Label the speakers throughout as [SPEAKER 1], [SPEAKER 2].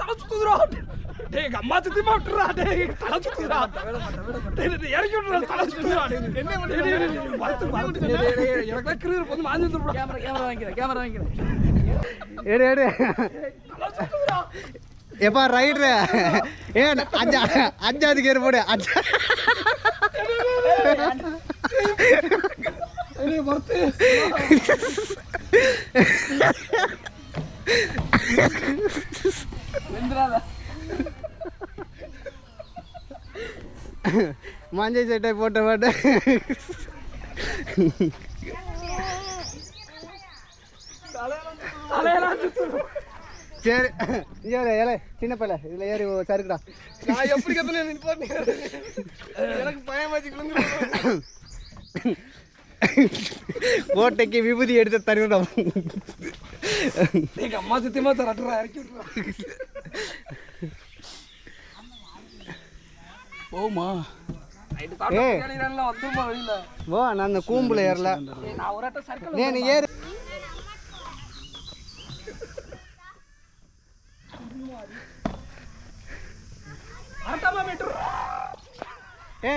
[SPEAKER 1] தலை சுத்துதுரா. டேய் எங்க அம்மா சத்தியமா விட்டுறா. டேய் தலை சுத்துதுரா. டேய் இறக்கி விட்டுறா. தலை சுத்துதுரா. என்ன பண்ணி எனக்கு கிரீர் வந்து மாஞ்சி வந்துடுறா. கேமரா வாங்கிக்கிறேன்.
[SPEAKER 2] ஏடு ஏடு எப்பா ரைட்ரு ஏன் அஞ்சாவது கேர் போடு. மஞ்சள் சட்டை போட்ட மாட்டேன். சரி ஏறு ஏலே சின்ன பையல இதுல ஏறி சருக்குடா.
[SPEAKER 1] நான் எப்படி கத்தல எனக்கு பயமாச்சு.
[SPEAKER 2] கோட்டைக்கு விபூதி எடுத்து தருவிடும்.
[SPEAKER 1] எங்க அம்மா சத்தியமா தரட்டுறா. இறக்கி விட்டுறா. போமா
[SPEAKER 2] ஓ நான் அந்த கூம்புல ஏறல. நீ ஏறு.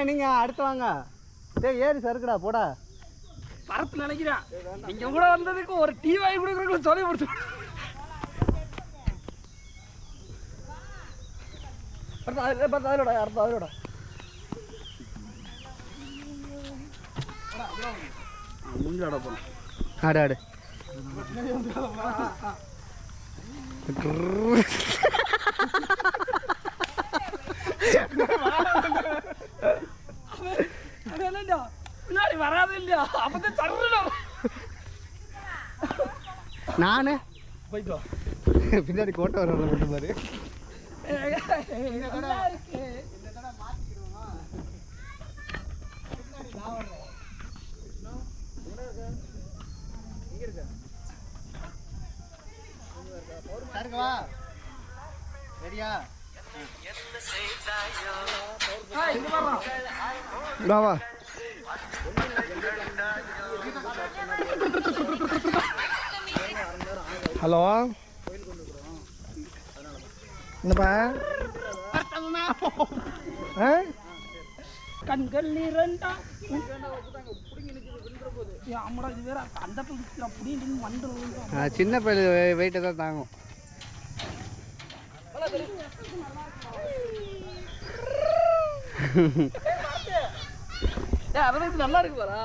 [SPEAKER 2] நீங்க அடுத்து வாங்க. ஏறி சருக்குடா போடா.
[SPEAKER 1] பரத்து நினைக்கிறேன். நீங்க கூட வந்ததுக்கு ஒரு டீ வாங்கி கொடுக்குறதுக்கு சொல்லி கொடுத்து அதோட அதோட முடிஞ்சாட போனோம்.
[SPEAKER 2] ஆடு ஆடு
[SPEAKER 1] பின்னாடி வராது இல்லையா? அப்பதான் சரணும்.
[SPEAKER 2] நானு
[SPEAKER 1] போயிட்டு
[SPEAKER 2] பின்னாடி கோட்டை வர மட்டும் பாரு. ரெடியா? வா
[SPEAKER 1] ஹலோ என்னப்பா? கண்கள் இரண்டா
[SPEAKER 2] சின்ன பையல் வெயிட்டை தான் தாங்கும்.
[SPEAKER 1] நல்லா இருக்கு பாரா.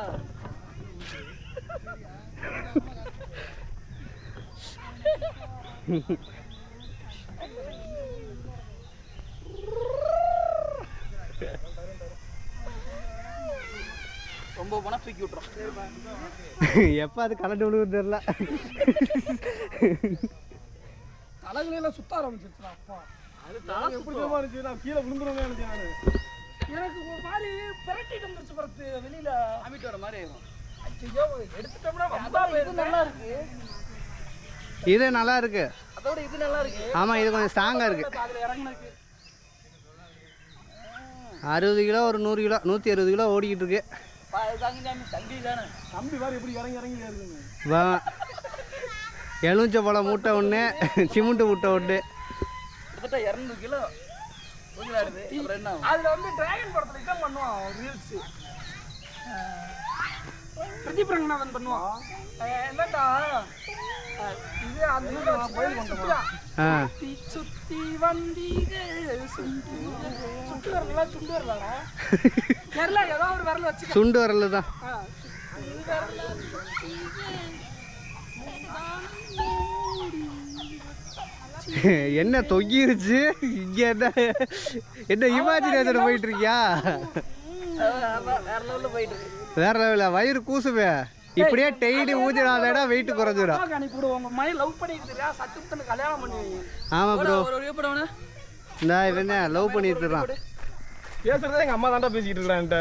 [SPEAKER 1] ரொம்ப பணம் தூக்கி விட்டுறோம்.
[SPEAKER 2] எப்ப அது கலண்டு விழுவு தெரியல.
[SPEAKER 1] தலைகளெல்லாம் சுத்த ஆரம்பிச்சிருச்சு. அப்பா அது தலை எப்படிமா இருந்துச்சு? நான் கீழே விழுந்துருவேன் நினைச்சேன். எனக்கு ஒரு மாதிரி பிரட்டிட்டு வந்துருச்சு. பரத்து வெளியில அமிட்டு வர மாதிரி ஆயிடும். ஐயோ எடுத்துட்டோம்னா இது நல்லா இருக்கு.
[SPEAKER 2] இது நல்லா இருக்கு.
[SPEAKER 1] அதோட இது நல்லா இருக்கு.
[SPEAKER 2] ஆமா இது கொஞ்சம் ஸ்ட்ராங்கா இருக்கு.
[SPEAKER 1] அதுல இறங்குனக்கு
[SPEAKER 2] 60 கிலோ ஒரு 100 கிலோ 160 கிலோ ஓடிக்கிட்டு இருக்கு.
[SPEAKER 1] தம்பி தானே தம்பி பாரு எப்படி இறங்கி இறங்கி இருக்குங்க.
[SPEAKER 2] வா எலுமிச்சை பழம் மூட்டை ஒன்று, சிமெண்ட் மூட்டை ஒன்று.
[SPEAKER 1] கிட்டத்தட்ட 200 கிலோ. அதுல வந்து டிராகன் படத்துல இதான் பண்ணுவான் ரீல்ஸ். பிரதீப் ரங்கநாதன் பண்ணுவான். என்னடா இது அந்த கோயில் கொண்டு
[SPEAKER 2] சுண்டு வரல தான். என்ன தொங்கிருச்சு இங்க? என்ன இமேஜினேஷன் போயிட்டு இருக்கியா? வேற லெவல்ல வயிறு கூசுவே. இப்படியே டெய்லி ஊதினாலடா வெயிட் குறைஞ்சிடும். ஆமா ப்ரோ, இந்த இவன் லவ் பண்ணிட்டு இருக்கான்.
[SPEAKER 1] பேசுறதே எங்க அம்மா தான்டா பேசிக்கிட்டு இருக்கான்ட்ட.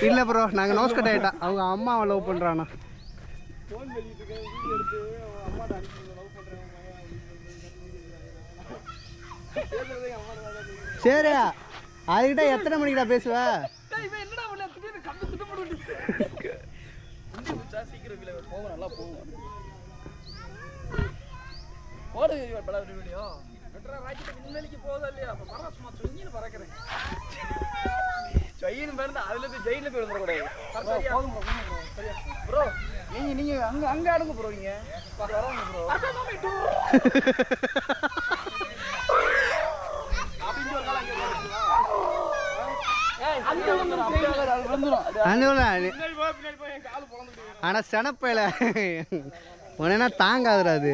[SPEAKER 2] இல்ல ப்ரோ, நாங்க நோஸ் கட் ஆயிட்டோம். அவங்க அம்மாவை லவ் பண்றானா?
[SPEAKER 1] ஃபோன் பண்ணிட்டு இருக்கேன், வீடியோ எடுத்து அம்மா தான் லவ் பண்றேன். பேசுறதே எங்க அம்மா தான்.
[SPEAKER 2] சரி, அதுகிட்ட எத்தனை மணிக்குடா பேசுவ?
[SPEAKER 1] இவன் என்னடா பண்ண திடீர்னு கம்பி திட்டு போடுது. குண்டி முச்சா சீக்கிரம் வீல போவோம், நல்லா போவோம். ஓடு பல வீடியோ எட்ரா ராக்கெட் விண்வெளிக்கு போதா இல்லையா? அப்ப பரவ சும்மா சொங்கின்னு பறக்கறேன். ஜெயின் பேர்ல அதுல இருந்து ஜெயில போய் வந்துற கூடாது. போதும் ப்ரோ, சரியா ப்ரோ? நீங்க அங்க ஆடுங்க ப்ரோ. நீங்க வரவங்க ப்ரோ. அப்படிங்க ஒரு நாள் அங்க போறீங்களா?
[SPEAKER 2] ஆனா செனப்பையில உடனே தாங்காதுடா அது.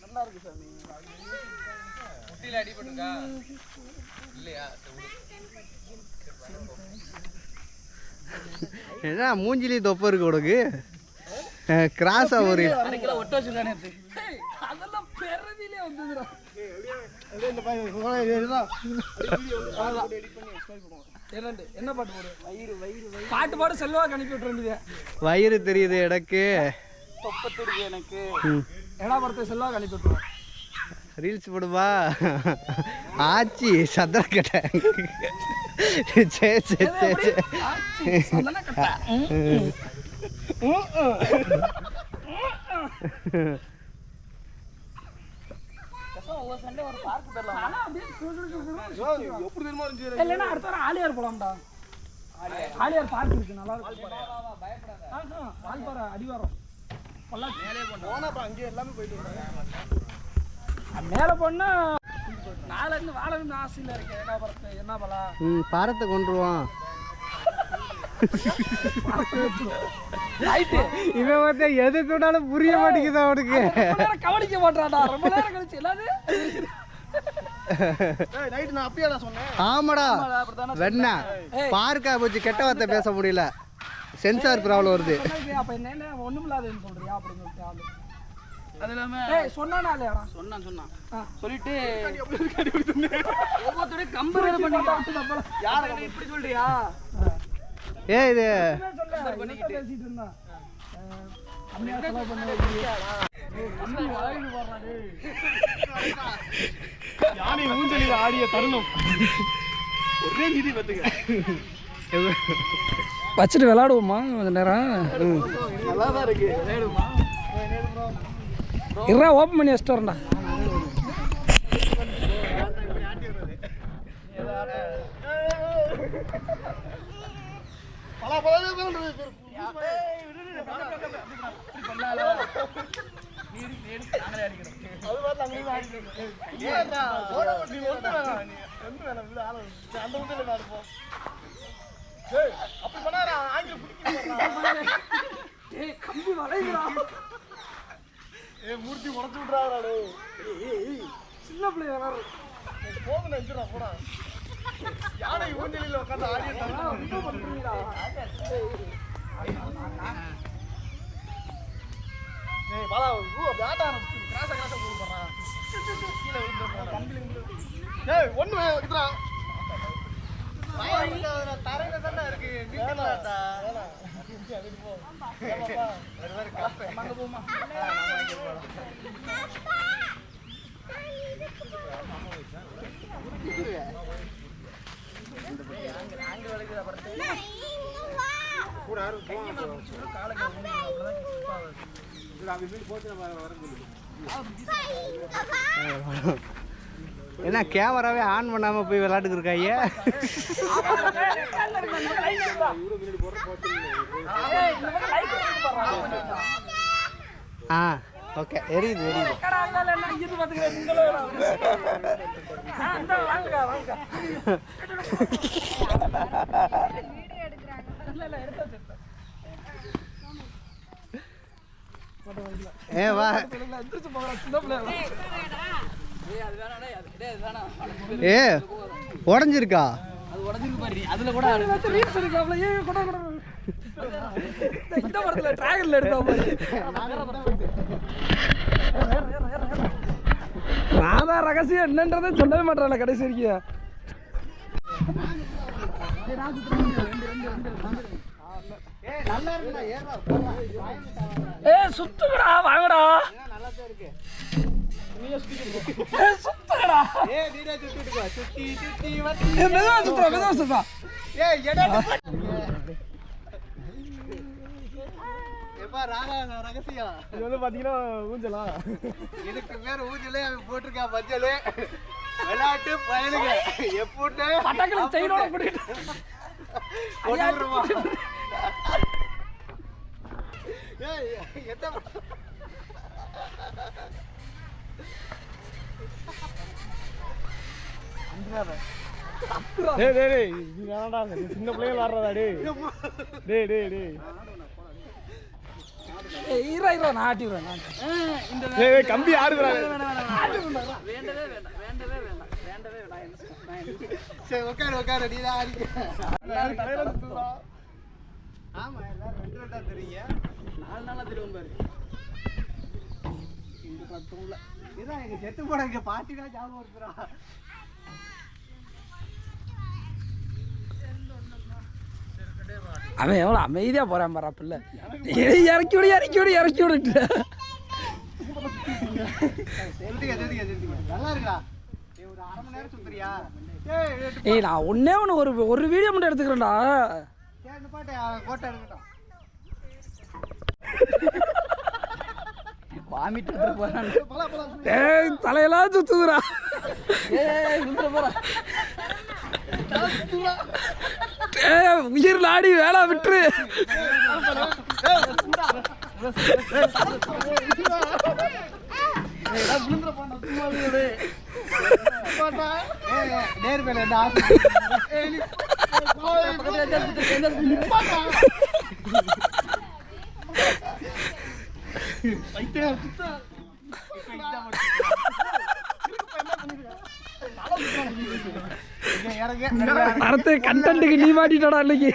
[SPEAKER 1] நல்லா இருக்கு சார். முட்டில அடிபட்டுருக்கா இல்லையா?
[SPEAKER 2] என்ன மூஞ்சிலி தொப்ப இருக்கு உனக்கு? கிராஸா ஒரு
[SPEAKER 1] ஒட்ட வச்சுருக்கானே. அதெல்லாம் பெறவிலே வந்துதுடா. என்ன பாட்டு போடு? பாட்டு பாடு. செல்வாக்கு அனுப்பி விட்டு வேண்டியது.
[SPEAKER 2] வயிறு தெரியுது எனக்கு,
[SPEAKER 1] தொப்ப தெரியுது எனக்கு. ஏடா படத்தை செல்வாக்கு அனுப்பி விட்டுருவோம்.
[SPEAKER 2] ரீல்ஸ் போடுவா ஆச்சி சந்திர கட்ட. சரி சரி சரி
[SPEAKER 1] ஆலியார் போலாம்டா. ஆலியார் பார்க் இருக்கு, நல்லா இருக்கு. அடிவாரம் மேல போனா நாளைக்கு வாழணும்னு ஆசையில இருக்கேன். என்ன படத்தை என்ன பலம்
[SPEAKER 2] பாரத்தை கொண்டுருவான் இவன் வந்து எது சொன்னாலும் புரிய மாட்டேங்குது அவனுக்கு.
[SPEAKER 1] கவனிக்க மாட்டான்டா. ரொம்ப நேரம் கழிச்சு எல்லாரும்
[SPEAKER 2] ஆமாடா வெண்ணா பார்க்கா போச்சு. கெட்ட வார்த்தை பேச முடியல, சென்சார் ப்ராப்ளம் வருது.
[SPEAKER 1] அப்ப என்ன ஒண்ணும் இல்லாதன்னு சொல்றியா? அப்படின்னு சொல்லிட்டு அது இல்லாம சொன்னானா இல்லையாடா? சொன்னான் சொல்லிட்டு ஒவ்வொருத்தரையும் கம்பேர் பண்ணிக்கிட்டான். யாரை இப்படி சொல்றியா?
[SPEAKER 2] இது
[SPEAKER 1] பேசிட்டு இருந்தான். யானை ஊஞ்சலில் ஆடிய தருணம் ஒரே நிதி வச்சுட்டு விளையாடுவோமா கொஞ்ச நேரம்? நல்லா தான் இருக்கு. இருடா, ஓப்பன் பண்ணி வச்சுட்டு வரேன்டா. கம்பி வளைகிறா. மூர்த்தி உடச்சு விட்றாரு. சின்ன பிள்ளை வளரு போதுடா. போடா, யானை ஊஞ்சலில் உட்காந்து ஆடிட்டாங்க. ஒண்ணு தரையில தானே இருக்கு.
[SPEAKER 2] என்ன கேமராவே ஆன் பண்ணாம போய் விளையாட்டுக்கு இருக்காங்க. ஓகே எரியுது எரியுது.
[SPEAKER 1] கடா இல்ல நான் இங்க பாத்துக்கிறேன் நீங்களே அந்த வாங்க வாங்க வீடியோ எடுக்கறாங்க இல்ல எடுத்து
[SPEAKER 2] ஏ வா
[SPEAKER 1] எந்திரச்சு போறா சின்ன பிள்ளை ஏய் அது வேணாடா டேய் வேணாம்
[SPEAKER 2] ஏ உடைஞ்சிருக்கா
[SPEAKER 1] அது உடைஞ்சிருக்கு பாரு அதுல கூட ரீல்ஸ் எடுக்கலாம்ல ஏய் கொட கொட இந்த படத்துல டிராகன்ல எடுத்தா பாரு ராதா ரகசியம் என்னன்றதை சொல்லவே மாட்டானே கடைசி வரைக்கும்
[SPEAKER 2] நல்லா இருக்குடா ஏறா
[SPEAKER 1] ஏய் சுத்துங்கடா வாங்கடா
[SPEAKER 2] நல்லா தான் இருக்கு.
[SPEAKER 1] நீயே சுத்திட்டு ஏய் சுத்துங்கடா
[SPEAKER 2] ஏய் நீடா சுத்திட்டு சுத்தி சுத்தி வந்து
[SPEAKER 1] ஏய் மெதுவா சுத்துறா
[SPEAKER 2] ஏய் எடா எப்பா ராதா ரகசியம்
[SPEAKER 1] இது வந்து பாத்தீங்கன்னா ஊஞ்சலா
[SPEAKER 2] இதுக்கு வேற ஊஞ்சலே போட்டிருக்கா மஞ்சள் விளையாட்டு பயலுங்க எப்போட்டு
[SPEAKER 1] பட்டாக்கல செயினோட போட்டுட்டு
[SPEAKER 2] போட்டுருமா ஏய் எத்த
[SPEAKER 1] டேய் டேய் டேய் நீ வேணாடா சின்ன பிள்ளைங்க விளையாடுறதா டேய் டேய் டேய் டேய் ஏய் ஈரா ஈரா நான் ஆட்டி விடுறேன் நான் இந்த ஏய் கம்பி ஆடுறா வேண்டவே வேண்டாம்
[SPEAKER 2] சரி உட்காரு நீ தான் ஆடிக்க.
[SPEAKER 1] எல்லாரும் தலையில சுத்துறா
[SPEAKER 2] ஆமா எல்லாரும் ரெண்டு ரெண்டா தெரியுங்க.
[SPEAKER 1] 4 நாளா தெரியும் பாரு இந்த கட்டம்ல
[SPEAKER 2] இதான் எங்க செத்து போன எங்க பாட்டி தான் ஞாபகம் வருதுடா.
[SPEAKER 1] அவன் எவ்வளோ அமைதியா போறான் பாரு பிள்ளை இறக்கி விடு
[SPEAKER 2] செலுத்திக்க நல்லா இருக்கா. ஒரு அரை மணி நேரம் சுத்துறியா?
[SPEAKER 1] ஏய் நான் ஒண்ணே ஒன்று ஒரு வீடியோ மட்டும் எடுத்துக்கிறேன்டா
[SPEAKER 2] சரி பாட்டு கோட்டை எடுக்கட்டும்.
[SPEAKER 1] வாமிட் எடுத்துட்டு போறான் ஏய் தலையெல்லாம் சுத்துதுடா ஏய் உயிர் நாடி வேலை விட்டுரு
[SPEAKER 2] நேர் மேல
[SPEAKER 1] அடுத்த கண்டென்ட்டுக்கு நீ மாட்டிட்டடா இன்னைக்கு